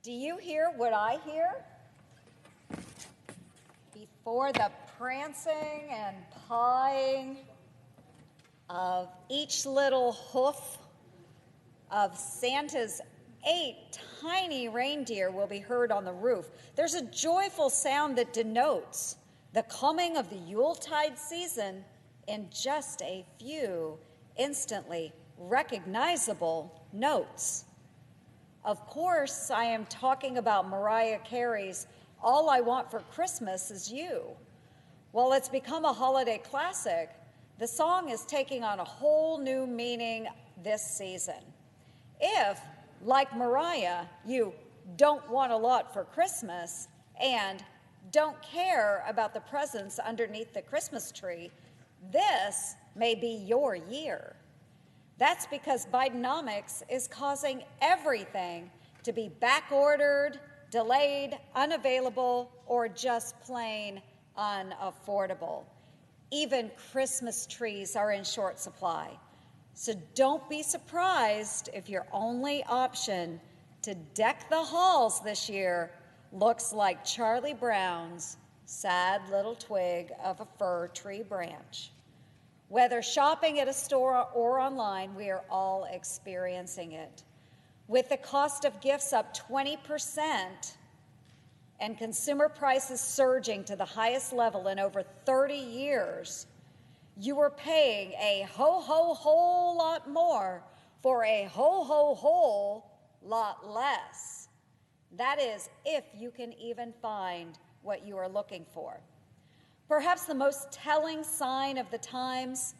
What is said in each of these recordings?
Do you hear what I hear? Before the prancing and pawing of each little hoof of Santa's 8 tiny reindeer will be heard on the roof, there's a joyful sound that denotes the coming of the Yuletide season in just a few instantly recognizable notes. Of course, I am talking about Mariah Carey's All I Want for Christmas Is You. While it's become a holiday classic, the song is taking on a whole new meaning this season. If, like Mariah, you don't want a lot for Christmas and don't care about the presents underneath the Christmas tree, this may be your year. That's because bidenomics is causing everything to be back-ordered, delayed, unavailable, or just plain unaffordable. Even Christmas trees are in short supply. So don't be surprised if your only option to deck the halls this year looks like Charlie Brown's sad little twig of a fir tree branch. Whether shopping at a store or online, we are all experiencing it. With the cost of gifts up 20% and consumer prices surging to the highest level in over 30 years, you are paying a whole lot more for a whole lot less. That is, if you can even find what you are looking for. Perhaps the most telling sign of the times,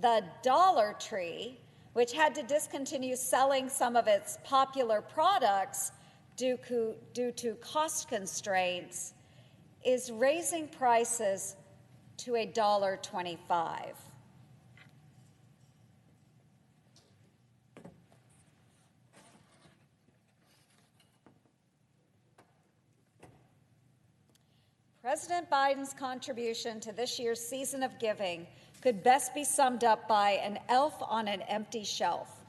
the Dollar Tree, which had to discontinue selling some of its popular products due to cost constraints, is raising prices to $1.25. President Biden's contribution to this year's season of giving could best be summed up by an elf on an empty shelf.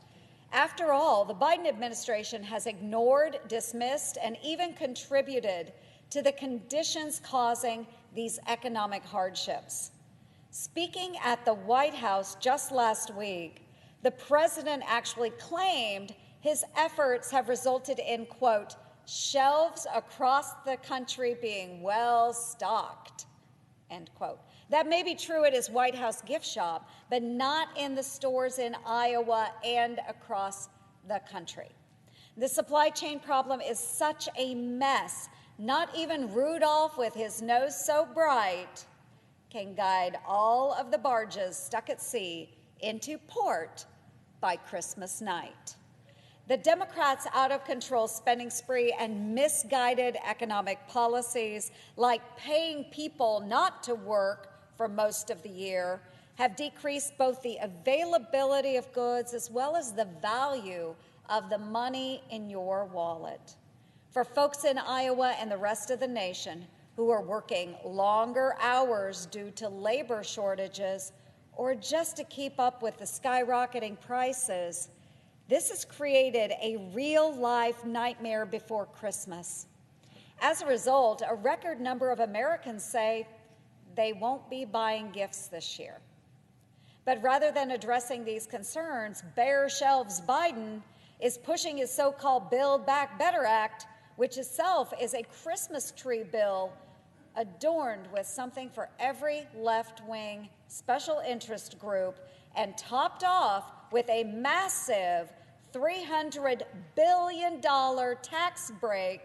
After all, the Biden administration has ignored, dismissed, and even contributed to the conditions causing these economic hardships. Speaking at the White House just last week, the president actually claimed his efforts have resulted in, quote, shelves across the country being well stocked, end quote. That may be true at his White House gift shop, but not in the stores in Iowa and across the country. The supply chain problem is such a mess, not even Rudolph with his nose so bright can guide all of the barges stuck at sea into port by Christmas night. The Democrats' out-of-control spending spree and misguided economic policies, like paying people not to work for most of the year, have decreased both the availability of goods as well as the value of the money in your wallet. For folks in Iowa and the rest of the nation who are working longer hours due to labor shortages or just to keep up with the skyrocketing prices, this has created a real-life nightmare before Christmas. As a result, a record number of Americans say they won't be buying gifts this year. But rather than addressing these concerns, bare shelves Biden is pushing his so-called Build Back Better Act, which itself is a Christmas tree bill adorned with something for every left-wing special interest group and topped off with a massive $300 billion tax break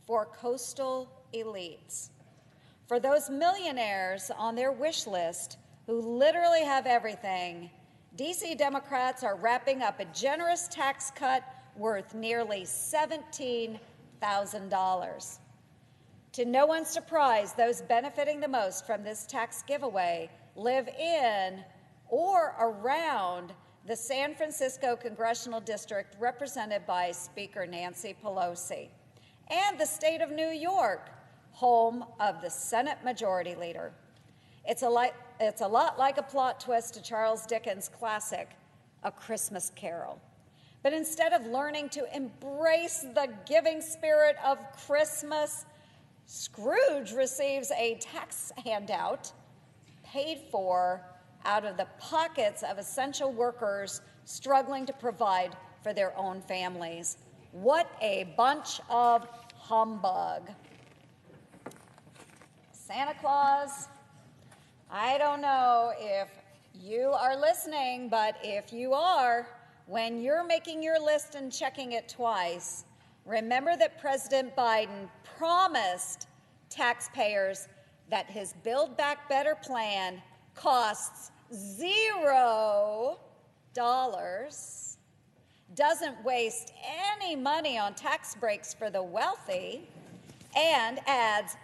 for coastal elites. For those millionaires on their wish list who literally have everything, D.C. Democrats are wrapping up a generous tax cut worth nearly $17,000. To no one's surprise, those benefiting the most from this tax giveaway live in or around the San Francisco congressional district represented by Speaker Nancy Pelosi, and the state of New York, home of the Senate Majority Leader. It's a lot like a plot twist to Charles Dickens' classic, A Christmas Carol. But instead of learning to embrace the giving spirit of Christmas, Scrooge receives a tax handout paid for out of the pockets of essential workers struggling to provide for their own families. What a bunch of humbug. Santa Claus, I don't know if you are listening, but if you are, when you're making your list and checking it twice, remember that President Biden promised taxpayers that his Build Back Better plan costs $0, doesn't waste any money on tax breaks for the wealthy, and adds,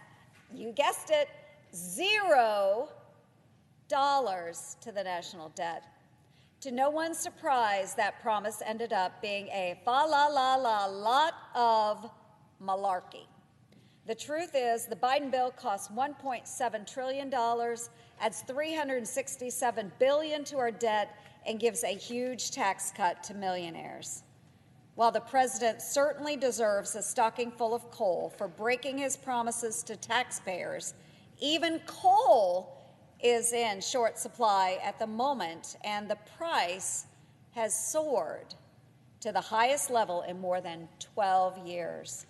you guessed it, $0 to the national debt. To no one's surprise, that promise ended up being a lot of malarkey. The truth is, the Biden bill costs $1.7 trillion, adds $367 billion to our debt, and gives a huge tax cut to millionaires. While the president certainly deserves a stocking full of coal for breaking his promises to taxpayers, even coal is in short supply at the moment, and the price has soared to the highest level in more than 12 years.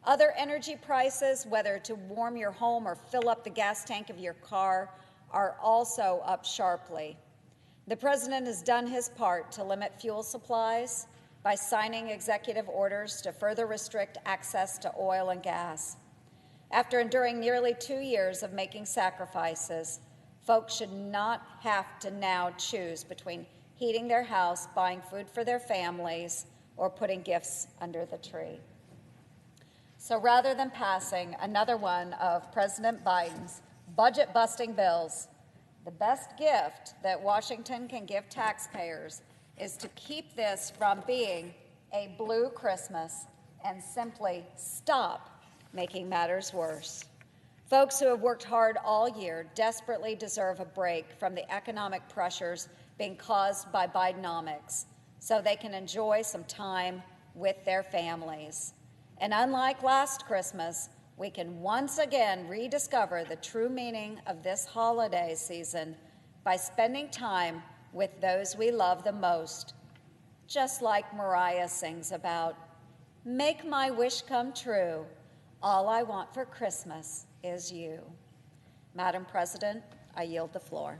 Other energy prices, whether to warm your home or fill up the gas tank of your car, are also up sharply. The president has done his part to limit fuel supplies by signing executive orders to further restrict access to oil and gas. After enduring nearly 2 years of making sacrifices, folks should not have to now choose between heating their house, buying food for their families, or putting gifts under the tree. So rather than passing another one of President Biden's budget-busting bills, the best gift that Washington can give taxpayers is to keep this from being a blue Christmas and simply stop making matters worse. Folks who have worked hard all year desperately deserve a break from the economic pressures being caused by bidenomics so they can enjoy some time with their families. And unlike last Christmas, we can once again rediscover the true meaning of this holiday season by spending time with those we love the most, just like Mariah sings about. Make my wish come true. All I want for Christmas is you. Madam President, I yield the floor.